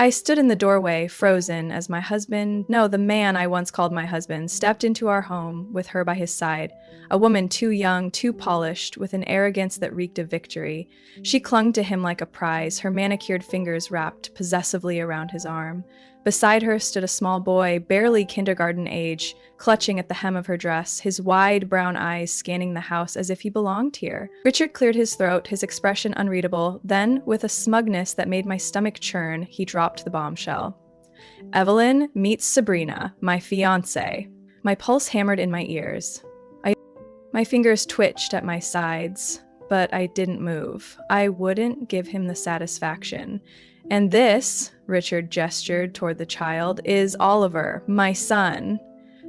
I stood in the doorway, frozen, as the man I once called my husband, stepped into our home with her by his side. A woman too young, too polished, with an arrogance that reeked of victory. She clung to him like a prize, her manicured fingers wrapped possessively around his arm. Beside her stood a small boy, barely kindergarten age, clutching at the hem of her dress, his wide brown eyes scanning the house as if he belonged here. Richard cleared his throat, his expression unreadable. Then, with a smugness that made my stomach churn, he dropped the bombshell. Evelyn meets Sabrina, my fiancée. My pulse hammered in my ears. My fingers twitched at my sides, but I didn't move. I wouldn't give him the satisfaction. And this, Richard gestured toward the child, is Oliver, my son.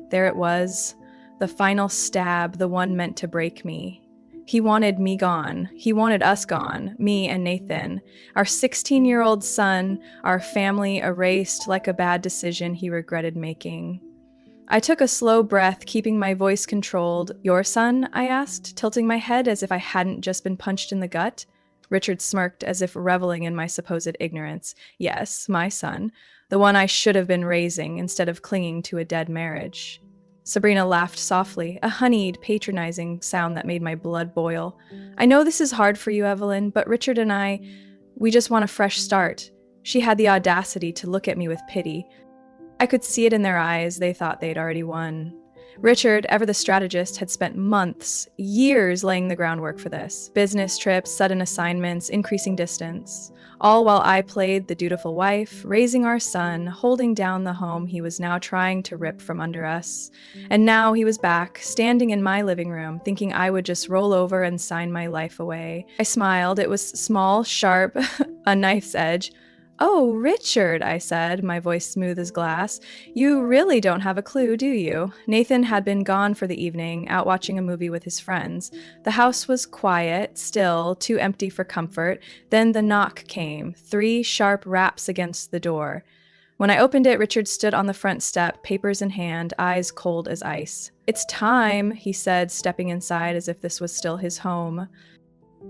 There it was, the final stab, the one meant to break me. He wanted me gone. He wanted us gone, me and Nathan. Our 16-year-old son, our family erased like a bad decision he regretted making. I took a slow breath, keeping my voice controlled. Your son? I asked, tilting my head as if I hadn't just been punched in the gut. Richard smirked as if reveling in my supposed ignorance. Yes, my son. The one I should have been raising instead of clinging to a dead marriage. Sabrina laughed softly, a honeyed, patronizing sound that made my blood boil. I know this is hard for you, Evelyn, but Richard and we just want a fresh start. She had the audacity to look at me with pity. I could see it in their eyes. They thought they'd already won. Richard, ever the strategist, had spent months, years laying the groundwork for this. Business trips, sudden assignments, increasing distance. All while I played the dutiful wife, raising our son, holding down the home he was now trying to rip from under us. And now he was back, standing in my living room, thinking I would just roll over and sign my life away. I smiled. It was small, sharp, a knife's edge. Oh, Richard, I said, my voice smooth as glass. You really don't have a clue, do you? Nathan had been gone for the evening, out watching a movie with his friends. The house was quiet, still, too empty for comfort. Then the knock came, 3 sharp raps against the door. When I opened it, Richard stood on the front step, papers in hand, eyes cold as ice. It's time, he said, stepping inside as if this was still his home.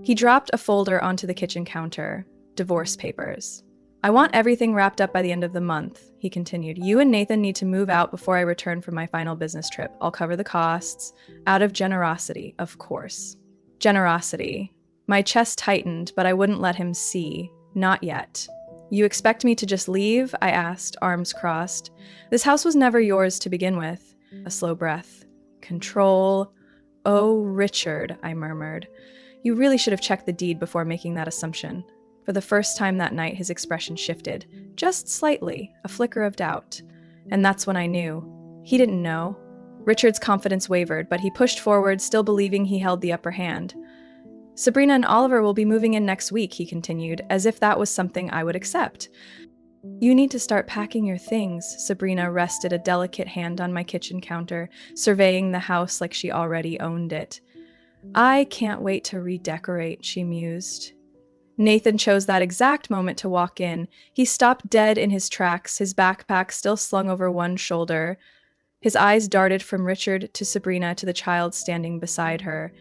He dropped a folder onto the kitchen counter. Divorce papers. I want everything wrapped up by the end of the month, he continued. You and Nathan need to move out before I return from my final business trip. I'll cover the costs. Out of generosity, of course. Generosity. My chest tightened, but I wouldn't let him see. Not yet. You expect me to just leave? I asked, arms crossed. This house was never yours to begin with. A slow breath. Control. Oh, Richard, I murmured. You really should have checked the deed before making that assumption. For the first time that night, his expression shifted. Just slightly, a flicker of doubt. And that's when I knew. He didn't know. Richard's confidence wavered, but he pushed forward, still believing he held the upper hand. Sabrina and Oliver will be moving in next week, he continued, as if that was something I would accept. You need to start packing your things. Sabrina rested a delicate hand on my kitchen counter, surveying the house like she already owned it. I can't wait to redecorate, she mused. Nathan chose that exact moment to walk in. He stopped dead in his tracks, his backpack still slung over one shoulder. His eyes darted from Richard to Sabrina to the child standing beside her.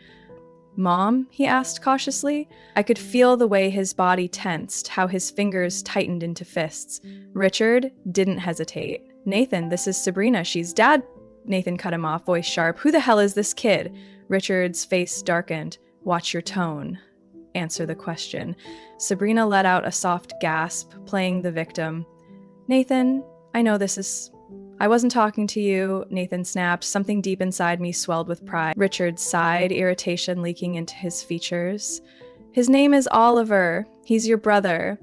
Mom? He asked cautiously. I could feel the way his body tensed, how his fingers tightened into fists. Richard didn't hesitate. Nathan, this is Sabrina. She's Dad. Nathan cut him off, voice sharp. Who the hell is this kid? Richard's face darkened. Watch your tone. Answer the question. Sabrina let out a soft gasp, playing the victim. Nathan, I know this is... I wasn't talking to you, Nathan snapped. Something deep inside me swelled with pride. Richard sighed, irritation leaking into his features. His name is Oliver. He's your brother.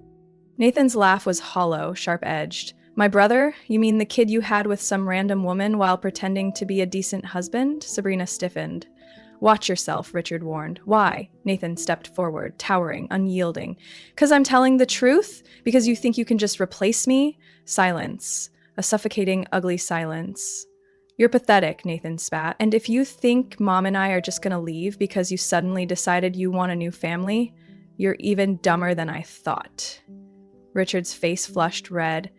Nathan's laugh was hollow, sharp-edged. My brother? You mean the kid you had with some random woman while pretending to be a decent husband? Sabrina stiffened. Watch yourself, Richard warned. Why? Nathan stepped forward, towering, unyielding. 'Cause I'm telling the truth? Because you think you can just replace me? Silence. A suffocating, ugly silence. You're pathetic, Nathan spat. And if you think Mom and I are just gonna leave because you suddenly decided you want a new family, you're even dumber than I thought. Richard's face flushed red.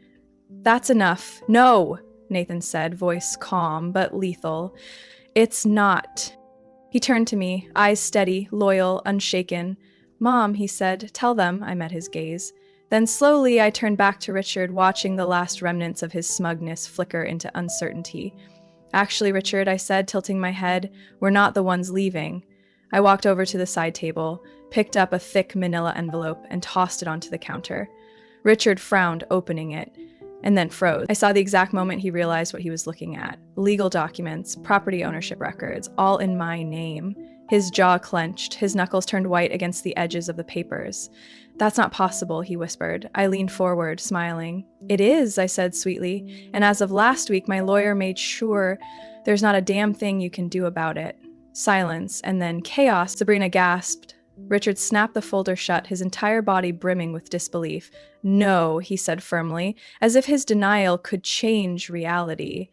That's enough. No, Nathan said, voice calm but lethal. It's not. He turned to me, eyes steady, loyal, unshaken. Mom, he said, tell them, I met his gaze. Then slowly I turned back to Richard, watching the last remnants of his smugness flicker into uncertainty. Actually, Richard, I said, tilting my head, we're not the ones leaving. I walked over to the side table, picked up a thick manila envelope, and tossed it onto the counter. Richard frowned, opening it, and then froze. I saw the exact moment he realized what he was looking at. Legal documents, property ownership records, all in my name. His jaw clenched, his knuckles turned white against the edges of the papers. That's not possible, he whispered. I leaned forward, smiling. It is, I said sweetly, and as of last week, my lawyer made sure there's not a damn thing you can do about it. Silence, and then chaos, Sabrina gasped. Richard snapped the folder shut, his entire body brimming with disbelief. No, he said firmly, as if his denial could change reality.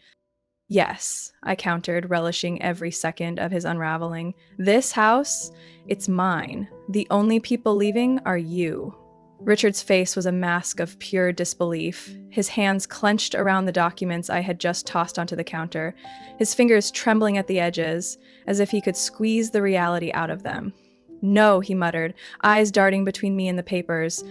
Yes, I countered, relishing every second of his unraveling. This house, it's mine. The only people leaving are you. Richard's face was a mask of pure disbelief, his hands clenched around the documents I had just tossed onto the counter, his fingers trembling at the edges, as if he could squeeze the reality out of them. No, he muttered, eyes darting between me and the papers.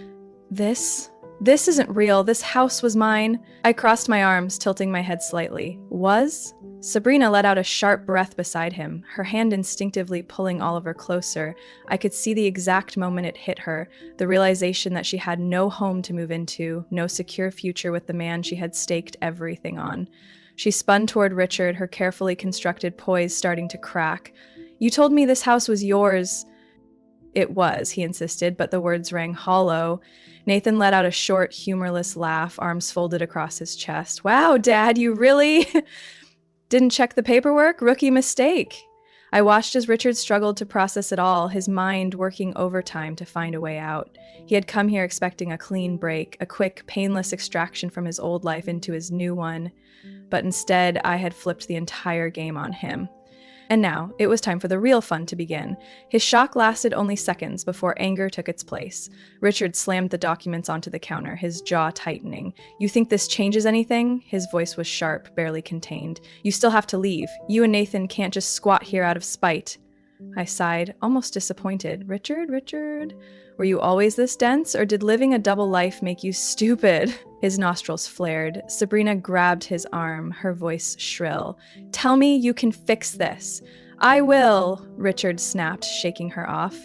This isn't real. This house was mine. I crossed my arms, tilting my head slightly. Was? Sabrina let out a sharp breath beside him, her hand instinctively pulling Oliver closer. I could see the exact moment it hit her, the realization that she had no home to move into, no secure future with the man she had staked everything on. She spun toward Richard, her carefully constructed poise starting to crack. You told me this house was yours. It was, he insisted, but the words rang hollow. Nathan let out a short, humorless laugh, arms folded across his chest. Wow, Dad, you really didn't check the paperwork? Rookie mistake. I watched as Richard struggled to process it all, his mind working overtime to find a way out. He had come here expecting a clean break, a quick, painless extraction from his old life into his new one. But instead, I had flipped the entire game on him. And now, it was time for the real fun to begin. His shock lasted only seconds before anger took its place. Richard slammed the documents onto the counter, his jaw tightening. You think this changes anything? His voice was sharp, barely contained. You still have to leave. You and Nathan can't just squat here out of spite. I sighed, almost disappointed. Richard? Were you always this dense, or did living a double life make you stupid? His nostrils flared. Sabrina grabbed his arm, her voice shrill. Tell me you can fix this. I will, Richard snapped, shaking her off.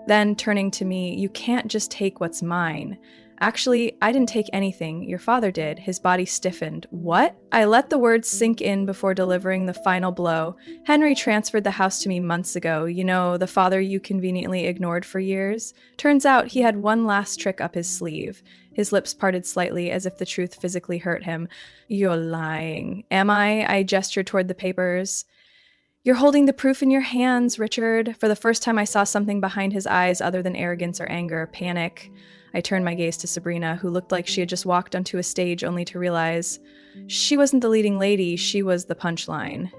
Then, turning to me, you can't just take what's mine. Actually, I didn't take anything. Your father did. His body stiffened. What? I let the words sink in before delivering the final blow. Henry transferred the house to me months ago. You know, the father you conveniently ignored for years. Turns out he had one last trick up his sleeve. His lips parted slightly as if the truth physically hurt him. You're lying. Am I? I gestured toward the papers. You're holding the proof in your hands, Richard. For the first time I saw something behind his eyes other than arrogance or anger, panic. I turned my gaze to Sabrina, who looked like she had just walked onto a stage only to realize she wasn't the leading lady, she was the punchline.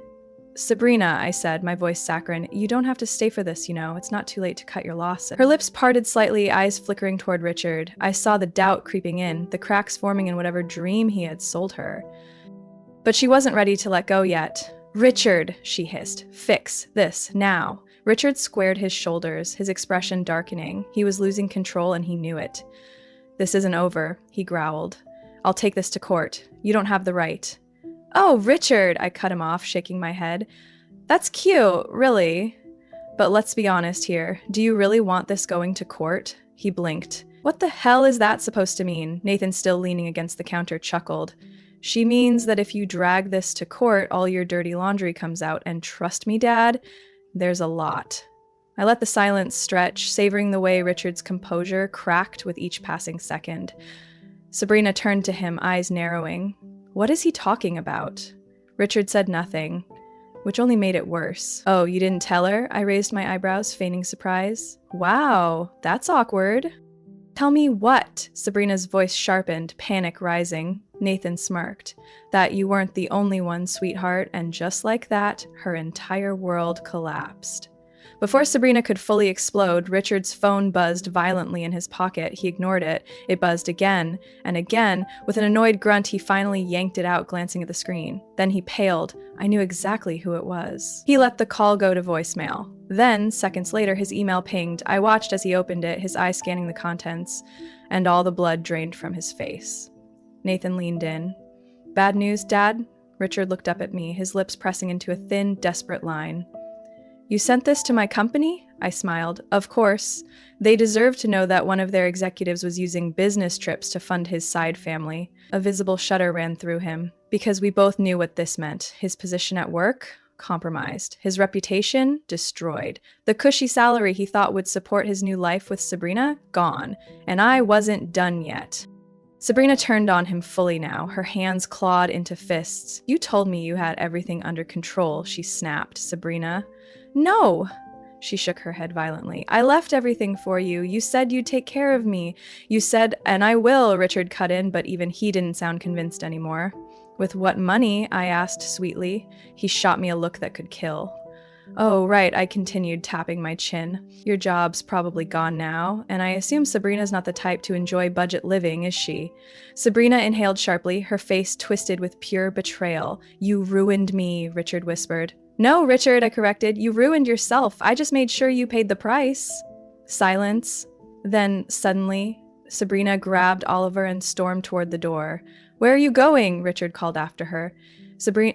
Sabrina, I said, my voice saccharine, you don't have to stay for this, you know. It's not too late to cut your losses. Her lips parted slightly, eyes flickering toward Richard. I saw the doubt creeping in, the cracks forming in whatever dream he had sold her. But she wasn't ready to let go yet. Richard, she hissed, fix this, now. Richard squared his shoulders, his expression darkening. He was losing control and he knew it. This isn't over, he growled. I'll take this to court. You don't have the right. Oh, Richard, I cut him off, shaking my head. That's cute, really. But let's be honest here. Do you really want this going to court? He blinked. What the hell is that supposed to mean? Nathan, still leaning against the counter, chuckled. She means that if you drag this to court, all your dirty laundry comes out, and trust me, Dad, there's a lot. I let the silence stretch, savoring the way Richard's composure cracked with each passing second. Sabrina turned to him, eyes narrowing. What is he talking about? Richard said nothing, which only made it worse. Oh, you didn't tell her? I raised my eyebrows, feigning surprise. Wow, that's awkward. Tell me what? Sabrina's voice sharpened, panic rising. Nathan smirked. That you weren't the only one, sweetheart, and just like that, her entire world collapsed. Before Sabrina could fully explode, Richard's phone buzzed violently in his pocket. He ignored it. It buzzed again, and again. With an annoyed grunt, he finally yanked it out, glancing at the screen. Then he paled. I knew exactly who it was. He let the call go to voicemail. Then, seconds later, his email pinged. I watched as he opened it, his eyes scanning the contents. and all the blood drained from his face. Nathan leaned in. "Bad news, Dad?" Richard looked up at me, his lips pressing into a thin, desperate line. "You sent this to my company?" I smiled. "Of course. They deserve to know that one of their executives was using business trips to fund his side family." A visible shudder ran through him, because we both knew what this meant. His position at work? Compromised. His reputation? Destroyed. The cushy salary he thought would support his new life with Sabrina? Gone. And I wasn't done yet. Sabrina turned on him fully now, her hands clawed into fists. "You told me you had everything under control," she snapped. "Sabrina." "No!" She shook her head violently. "I left everything for you. You said you'd take care of me. You said, and I will," Richard cut in, but even he didn't sound convinced anymore. "With what money?" I asked sweetly. He shot me a look that could kill. "Oh, right," I continued, tapping my chin. "Your job's probably gone now, and I assume Sabrina's not the type to enjoy budget living, is she?" Sabrina inhaled sharply, her face twisted with pure betrayal. "You ruined me," Richard whispered. "No, Richard," I corrected. "You ruined yourself. I just made sure you paid the price." Silence. Then, suddenly, Sabrina grabbed Oliver and stormed toward the door. "Where are you going?" Richard called after her.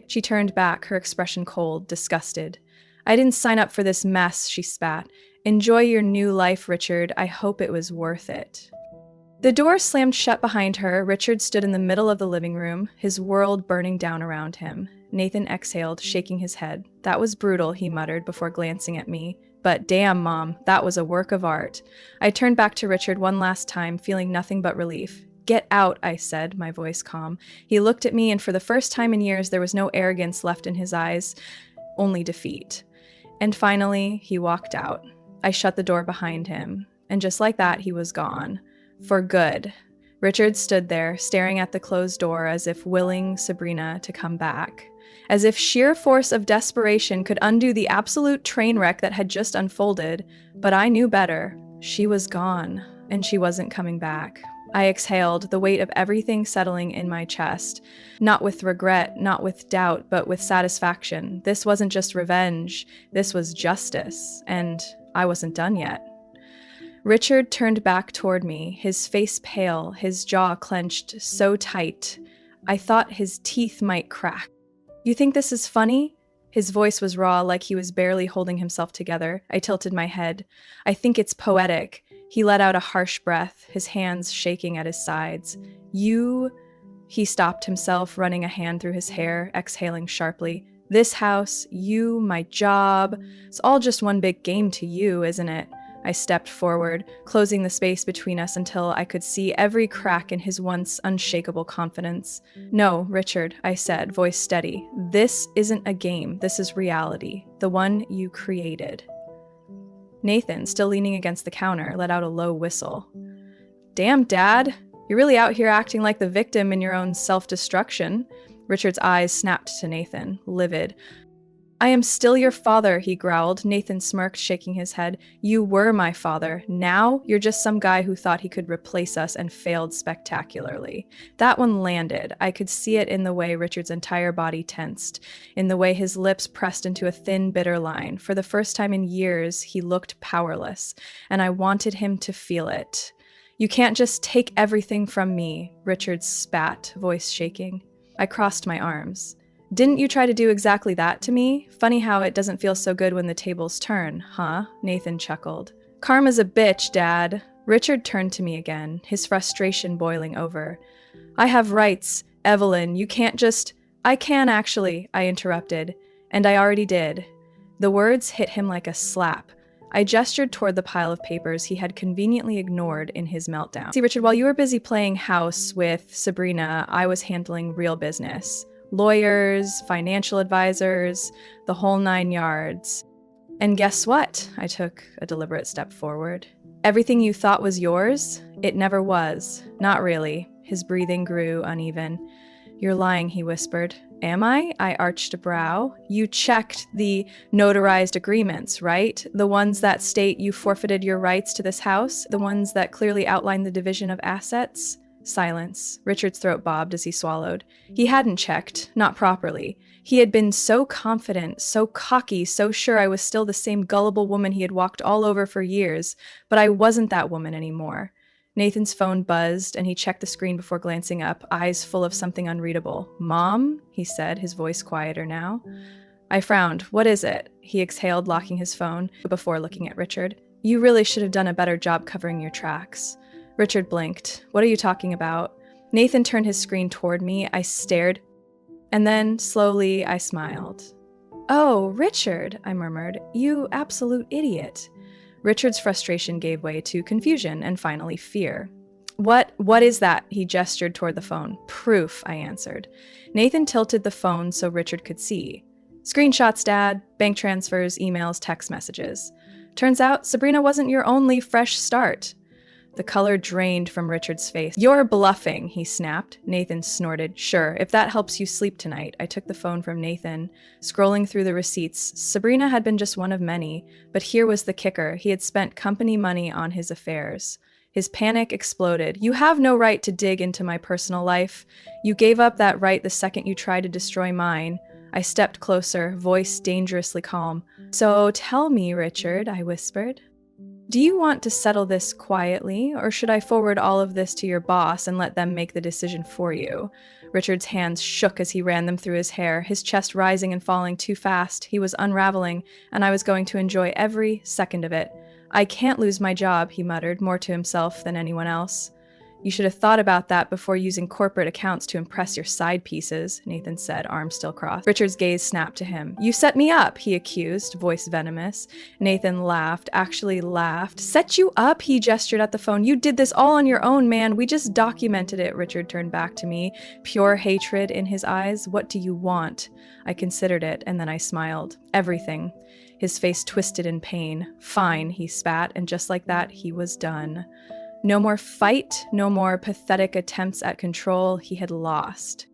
She turned back, her expression cold, disgusted. "I didn't sign up for this mess," she spat. "Enjoy your new life, Richard. I hope it was worth it." The door slammed shut behind her. Richard stood in the middle of the living room, his world burning down around him. Nathan exhaled, shaking his head. "That was brutal," he muttered before glancing at me. "But damn, Mom, that was a work of art." I turned back to Richard one last time, feeling nothing but relief. "Get out," I said, my voice calm. He looked at me, and for the first time in years, there was no arrogance left in his eyes, only defeat. And finally, he walked out. I shut the door behind him, and just like that, he was gone. For good. Richard stood there, staring at the closed door as if willing Sabrina to come back. As if sheer force of desperation could undo the absolute train wreck that had just unfolded. But I knew better. She was gone, and she wasn't coming back. I exhaled, the weight of everything settling in my chest. Not with regret, not with doubt, but with satisfaction. This wasn't just revenge. This was justice. And I wasn't done yet. Richard turned back toward me, his face pale, his jaw clenched so tight. I thought his teeth might crack. "You think this is funny?" His voice was raw, like he was barely holding himself together. I tilted my head. "I think it's poetic." He let out a harsh breath, his hands shaking at his sides. "You..." He stopped himself, running a hand through his hair, exhaling sharply. "This house, you, my job, it's all just one big game to you, isn't it?" I stepped forward, closing the space between us until I could see every crack in his once unshakable confidence. "No, Richard," I said, voice steady. "This isn't a game. This is reality. The one you created." Nathan, still leaning against the counter, let out a low whistle. "Damn, Dad. You're really out here acting like the victim in your own self-destruction." Richard's eyes snapped to Nathan, livid. "I am still your father," he growled. Nathan smirked, shaking his head. "You were my father. Now, you're just some guy who thought he could replace us and failed spectacularly." That one landed. I could see it in the way Richard's entire body tensed, in the way his lips pressed into a thin, bitter line. For the first time in years, he looked powerless, and I wanted him to feel it. "You can't just take everything from me," Richard spat, voice shaking. I crossed my arms. "Didn't you try to do exactly that to me? Funny how it doesn't feel so good when the tables turn, huh?" Nathan chuckled. "Karma's a bitch, Dad." Richard turned to me again, his frustration boiling over. "I have rights, Evelyn. You can't just—" "I can, actually," I interrupted. "And I already did." The words hit him like a slap. I gestured toward the pile of papers he had conveniently ignored in his meltdown. "See, Richard, while you were busy playing house with Sabrina, I was handling real business. Lawyers, financial advisors, the whole 9 yards. And guess what?" I took a deliberate step forward. "Everything you thought was yours, it never was. Not really." His breathing grew uneven. "You're lying," he whispered. "Am I?" I arched a brow. "You checked the notarized agreements, right? The ones that state you forfeited your rights to this house? The ones that clearly outline the division of assets?" Silence. Richard's throat bobbed as he swallowed. He hadn't checked, not properly. He had been so confident, so cocky, so sure I was still the same gullible woman he had walked all over for years, but I wasn't that woman anymore. Nathan's phone buzzed, and he checked the screen before glancing up, eyes full of something unreadable. "Mom?" he said, his voice quieter now. I frowned. "What is it?" He exhaled, locking his phone before looking at Richard. "You really should have done a better job covering your tracks." Richard blinked. "What are you talking about?" Nathan turned his screen toward me. I stared, and then, slowly, I smiled. "Oh, Richard," I murmured. "You absolute idiot." Richard's frustration gave way to confusion and finally fear. What is that?" He gestured toward the phone. "Proof," I answered. Nathan tilted the phone so Richard could see. "Screenshots, Dad. Bank transfers, emails, text messages. Turns out Sabrina wasn't your only fresh start." The color drained from Richard's face. "You're bluffing," he snapped. Nathan snorted. "Sure, if that helps you sleep tonight." I took the phone from Nathan, scrolling through the receipts. Sabrina had been just one of many, but here was the kicker. He had spent company money on his affairs. His panic exploded. "You have no right to dig into my personal life. You gave up that right the second you tried to destroy mine." I stepped closer, voice dangerously calm. "So tell me, Richard," I whispered. "Do you want to settle this quietly, or should I forward all of this to your boss and let them make the decision for you?" Richard's hands shook as he ran them through his hair, his chest rising and falling too fast. He was unraveling, and I was going to enjoy every second of it. "I can't lose my job," he muttered, more to himself than anyone else. "You should have thought about that before using corporate accounts to impress your side pieces," Nathan said, arms still crossed. Richard's gaze snapped to him. "You set me up," he accused, voice venomous. Nathan laughed, actually laughed. "Set you up?" He gestured at the phone. "You did this all on your own, man. We just documented it." Richard turned back to me, pure hatred in his eyes. "What do you want?" I considered it, and then I smiled. "Everything." His face twisted in pain. "Fine," he spat, and just like that, he was done. No more fight, no more pathetic attempts at control. He had lost.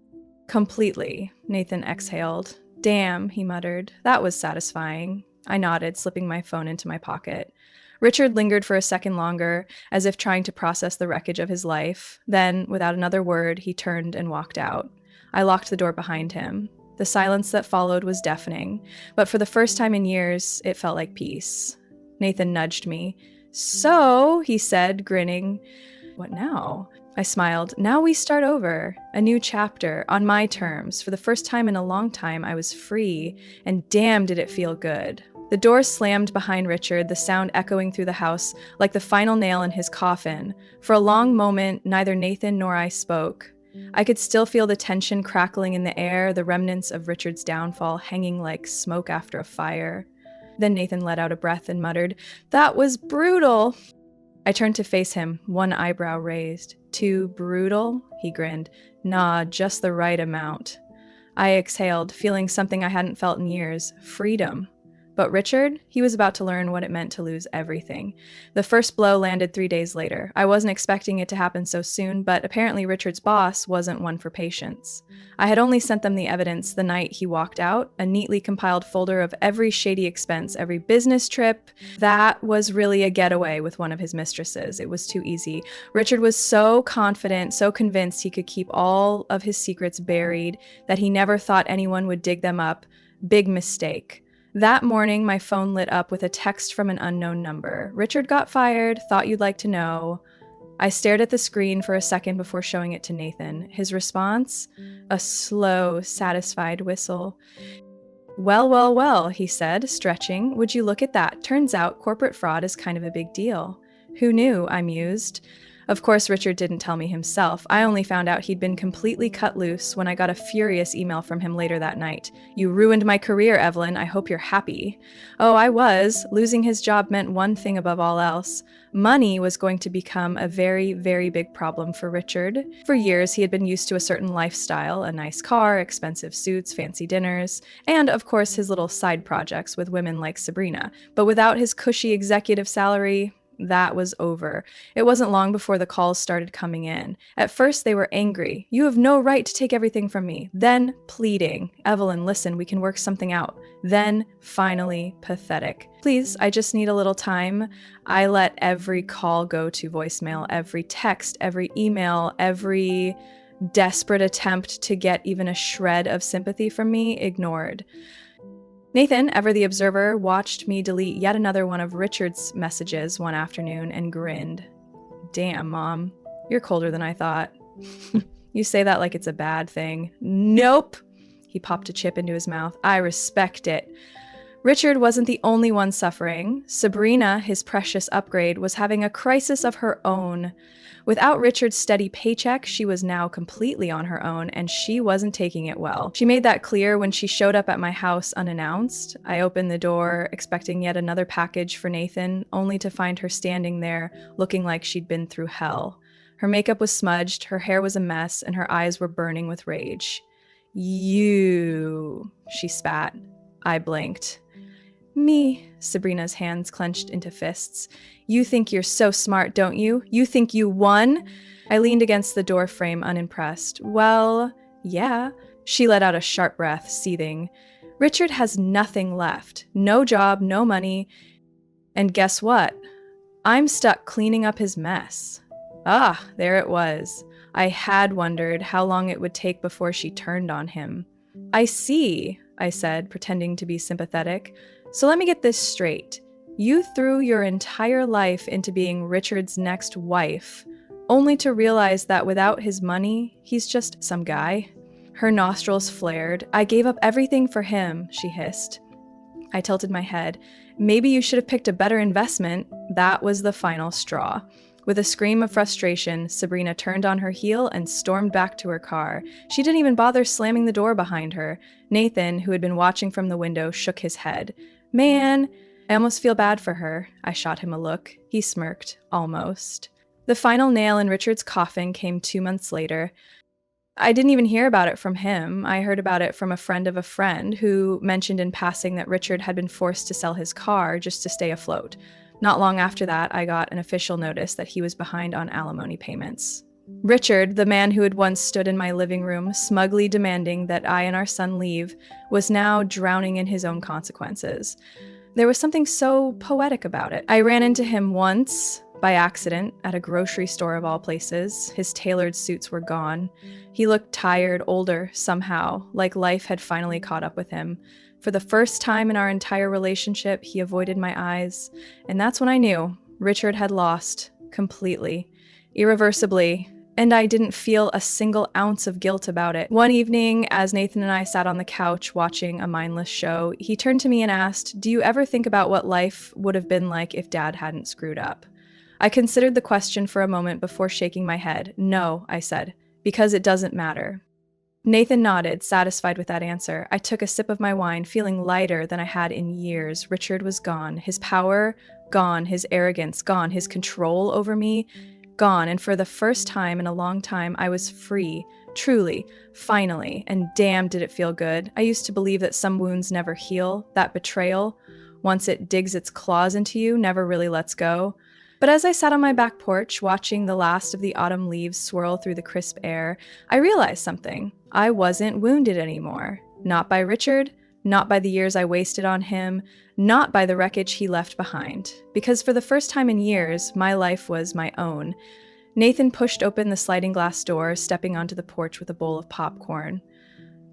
Completely. Nathan exhaled. "Damn," he muttered. "That was satisfying." I nodded, slipping my phone into my pocket. Richard lingered for a second longer, as if trying to process the wreckage of his life. Then, without another word, he turned and walked out. I locked the door behind him. The silence that followed was deafening, but for the first time in years, it felt like peace. Nathan nudged me. "So," he said, grinning. "What now?" I smiled. "Now we start over. A new chapter, on my terms. For the first time in a long time, I was free, and damn did it feel good." The door slammed behind Richard, the sound echoing through the house like the final nail in his coffin. For a long moment, neither Nathan nor I spoke. I could still feel the tension crackling in the air, the remnants of Richard's downfall hanging like smoke after a fire. Then Nathan let out a breath and muttered, "That was brutal." I turned to face him, one eyebrow raised. "Too brutal?" He grinned. "Nah, just the right amount." I exhaled, feeling something I hadn't felt in years. Freedom. But Richard, he was about to learn what it meant to lose everything. The first blow landed 3 days later. I wasn't expecting it to happen so soon, but apparently Richard's boss wasn't one for patience. I had only sent them the evidence the night he walked out, a neatly compiled folder of every shady expense, every business trip. That was really a getaway with one of his mistresses. It was too easy. Richard was so confident, so convinced he could keep all of his secrets buried, that he never thought anyone would dig them up. Big mistake. That morning, my phone lit up with a text from an unknown number. "Richard got fired. Thought you'd like to know." I stared at the screen for a second before showing it to Nathan. His response? A slow, satisfied whistle. "Well, well, well," he said, stretching. "Would you look at that? Turns out corporate fraud is kind of a big deal." "Who knew?" I mused. Of course, Richard didn't tell me himself. I only found out he'd been completely cut loose when I got a furious email from him later that night. "You ruined my career, Evelyn. I hope you're happy." Oh, I was. Losing his job meant one thing above all else. Money was going to become a very, very big problem for Richard. For years, he had been used to a certain lifestyle, a nice car, expensive suits, fancy dinners, and, of course, his little side projects with women like Sabrina. But without his cushy executive salary, that was over. It wasn't long before the calls started coming in. At first, they were angry. "You have no right to take everything from me." Then, pleading. "Evelyn, listen, we can work something out." Then, finally, pathetic. "Please, I just need a little time." I let every call go to voicemail, every text, every email, every desperate attempt to get even a shred of sympathy from me ignored. Nathan, ever the observer, watched me delete yet another one of Richard's messages one afternoon and grinned. Damn, Mom. You're colder than I thought. You say that like it's a bad thing. Nope. He popped a chip into his mouth. I respect it. Richard wasn't the only one suffering. Sabrina, his precious upgrade, was having a crisis of her own. Without Richard's steady paycheck, she was now completely on her own, and she wasn't taking it well. She made that clear when she showed up at my house unannounced. I opened the door, expecting yet another package for Nathan, only to find her standing there, looking like she'd been through hell. Her makeup was smudged, her hair was a mess, and her eyes were burning with rage. You, she spat. I blinked. Me, Sabrina's hands clenched into fists. You think you're so smart, don't you? You think you won? I leaned against the door frame, unimpressed. Well, yeah. She let out a sharp breath, seething. Richard has nothing left. No job, no money. And guess what? I'm stuck cleaning up his mess. Ah, there it was. I had wondered how long it would take before she turned on him. I see, I said, pretending to be sympathetic. So let me get this straight. You threw your entire life into being Richard's next wife, only to realize that without his money, he's just some guy. Her nostrils flared. I gave up everything for him, she hissed. I tilted my head. Maybe you should have picked a better investment. That was the final straw. With a scream of frustration, Sabrina turned on her heel and stormed back to her car. She didn't even bother slamming the door behind her. Nathan, who had been watching from the window, shook his head. Man, I almost feel bad for her. I shot him a look. He smirked, almost. The final nail in Richard's coffin came 2 months later. I didn't even hear about it from him. I heard about it from a friend of a friend who mentioned in passing that Richard had been forced to sell his car just to stay afloat. Not long after that, I got an official notice that he was behind on alimony payments. Richard, the man who had once stood in my living room, smugly demanding that I and our son leave, was now drowning in his own consequences. There was something so poetic about it. I ran into him once, by accident, at a grocery store of all places. His tailored suits were gone. He looked tired, older, somehow, like life had finally caught up with him. For the first time in our entire relationship, he avoided my eyes, and that's when I knew Richard had lost, completely, irreversibly, and I didn't feel a single ounce of guilt about it. One evening, as Nathan and I sat on the couch watching a mindless show, he turned to me and asked, "Do you ever think about what life would have been like if Dad hadn't screwed up?" I considered the question for a moment before shaking my head. "No," I said, "because it doesn't matter." Nathan nodded, satisfied with that answer. I took a sip of my wine, feeling lighter than I had in years. Richard was gone. His power, gone. His arrogance, gone. His control over me, gone. And for the first time in a long time, I was free. Truly. Finally. And damn, did it feel good. I used to believe that some wounds never heal. That betrayal, once it digs its claws into you, never really lets go. But as I sat on my back porch, watching the last of the autumn leaves swirl through the crisp air, I realized something. I wasn't wounded anymore. Not by Richard, not by the years I wasted on him, not by the wreckage he left behind. Because for the first time in years, my life was my own. Nathan pushed open the sliding glass door, stepping onto the porch with a bowl of popcorn.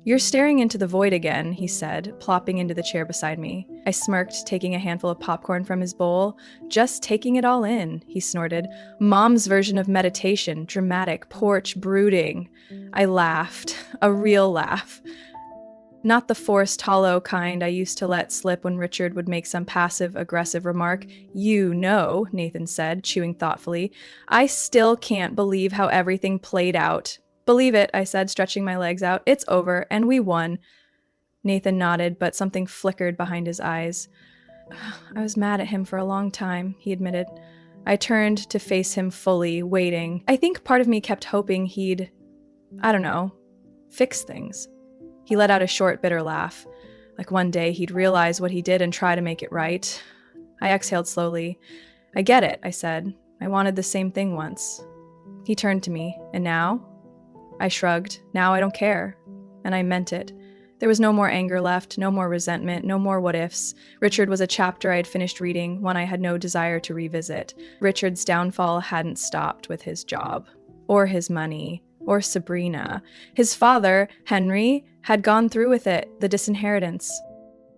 "You're staring into the void again," he said, plopping into the chair beside me. I smirked, taking a handful of popcorn from his bowl. "Just taking it all in," he snorted. "Mom's version of meditation, dramatic, porch brooding." I laughed, a real laugh. Not the forced, hollow kind I used to let slip when Richard would make some passive-aggressive remark. "You know," Nathan said, chewing thoughtfully, "I still can't believe how everything played out." "Believe it," I said, stretching my legs out. "It's over, and we won." Nathan nodded, but something flickered behind his eyes. "I was mad at him for a long time," he admitted. I turned to face him fully, waiting. I think part of me kept hoping he'd, fix things. He let out a short, bitter laugh. Like one day he'd realize what he did and try to make it right. I exhaled slowly. "I get it," I said. "I wanted the same thing once." He turned to me. "And now?" I shrugged. "Now I don't care." And I meant it. There was no more anger left, no more resentment, no more what-ifs. Richard was a chapter I had finished reading, one I had no desire to revisit. Richard's downfall hadn't stopped with his job, or his money, or Sabrina. His father, Henry, had gone through with it, the disinheritance.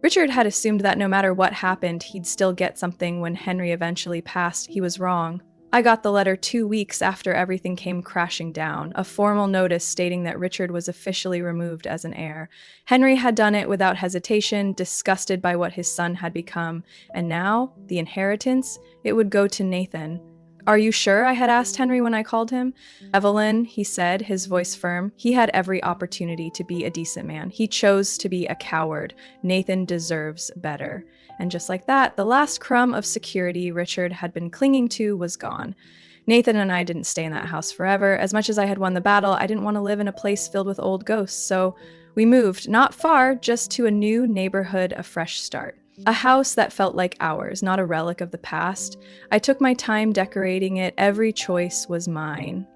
Richard had assumed that no matter what happened, he'd still get something when Henry eventually passed. He was wrong. I got the letter 2 weeks after everything came crashing down, a formal notice stating that Richard was officially removed as an heir. Henry had done it without hesitation, disgusted by what his son had become, and now, the inheritance, it would go to Nathan. Are you sure? I had asked Henry when I called him. Evelyn, he said, his voice firm. He had every opportunity to be a decent man. He chose to be a coward. Nathan deserves better. And just like that, the last crumb of security Richard had been clinging to was gone. Nathan and I didn't stay in that house forever. As much as I had won the battle, I didn't want to live in a place filled with old ghosts, so we moved, not far, just to a new neighborhood, a fresh start. A house that felt like ours, not a relic of the past. I took my time decorating it. Every choice was mine.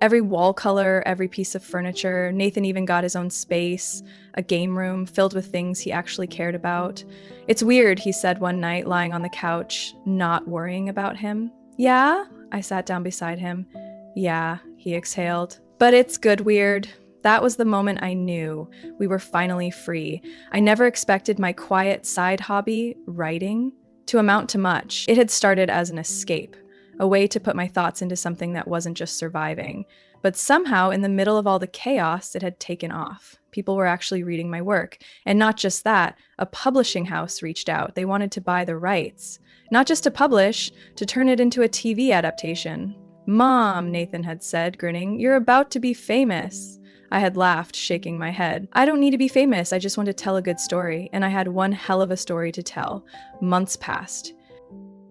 Every wall color, every piece of furniture. Nathan even got his own space, a game room filled with things he actually cared about. It's weird, he said one night, lying on the couch, not worrying about him. Yeah? I sat down beside him. Yeah, he exhaled. But it's good weird. That was the moment I knew we were finally free. I never expected my quiet side hobby, writing, to amount to much. It had started as an escape, a way to put my thoughts into something that wasn't just surviving. But somehow, in the middle of all the chaos, it had taken off. People were actually reading my work. And not just that, a publishing house reached out. They wanted to buy the rights. Not just to publish, to turn it into a TV adaptation. Mom, Nathan had said, grinning, you're about to be famous. I had laughed, shaking my head. I don't need to be famous, I just want to tell a good story. And I had one hell of a story to tell. Months passed.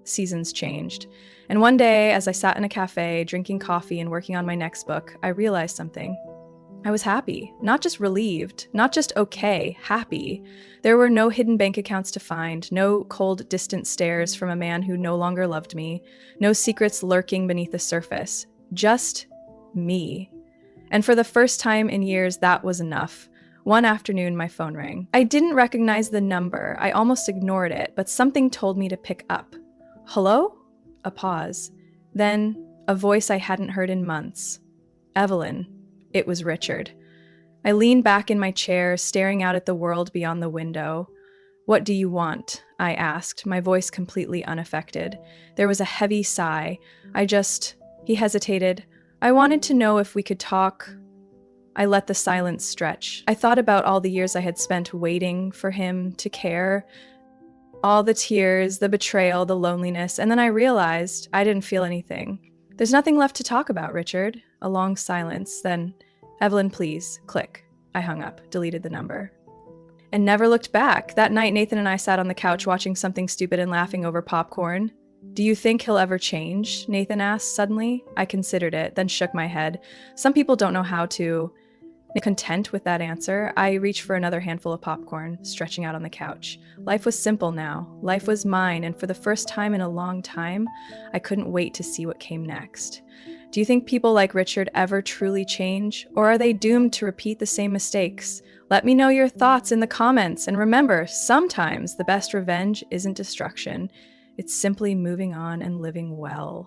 Seasons changed. And one day, as I sat in a cafe, drinking coffee and working on my next book, I realized something. I was happy. Not just relieved, not just okay, happy. There were no hidden bank accounts to find, no cold, distant stares from a man who no longer loved me, no secrets lurking beneath the surface. Just me. And for the first time in years, that was enough. One afternoon, my phone rang. I didn't recognize the number. I almost ignored it, but something told me to pick up. Hello? A pause. Then, a voice I hadn't heard in months. Evelyn. It was Richard. I leaned back in my chair, staring out at the world beyond the window. What do you want? I asked, my voice completely unaffected. There was a heavy sigh. He hesitated. I wanted to know if we could talk. I let the silence stretch. I thought about all the years I had spent waiting for him to care. All the tears, the betrayal, the loneliness, and then I realized I didn't feel anything. There's nothing left to talk about, Richard. A long silence, then, Evelyn, please, click. I hung up, deleted the number. And never looked back. That night, Nathan and I sat on the couch watching something stupid and laughing over popcorn. Do you think he'll ever change? Nathan asked suddenly. I considered it, then shook my head. Some people don't know how to. Content with that answer, I reached for another handful of popcorn, stretching out on the couch. Life was simple now. Life was mine, and for the first time in a long time, I couldn't wait to see what came next. Do you think people like Richard ever truly change, or are they doomed to repeat the same mistakes? Let me know your thoughts in the comments, and remember, sometimes the best revenge isn't destruction. It's simply moving on and living well.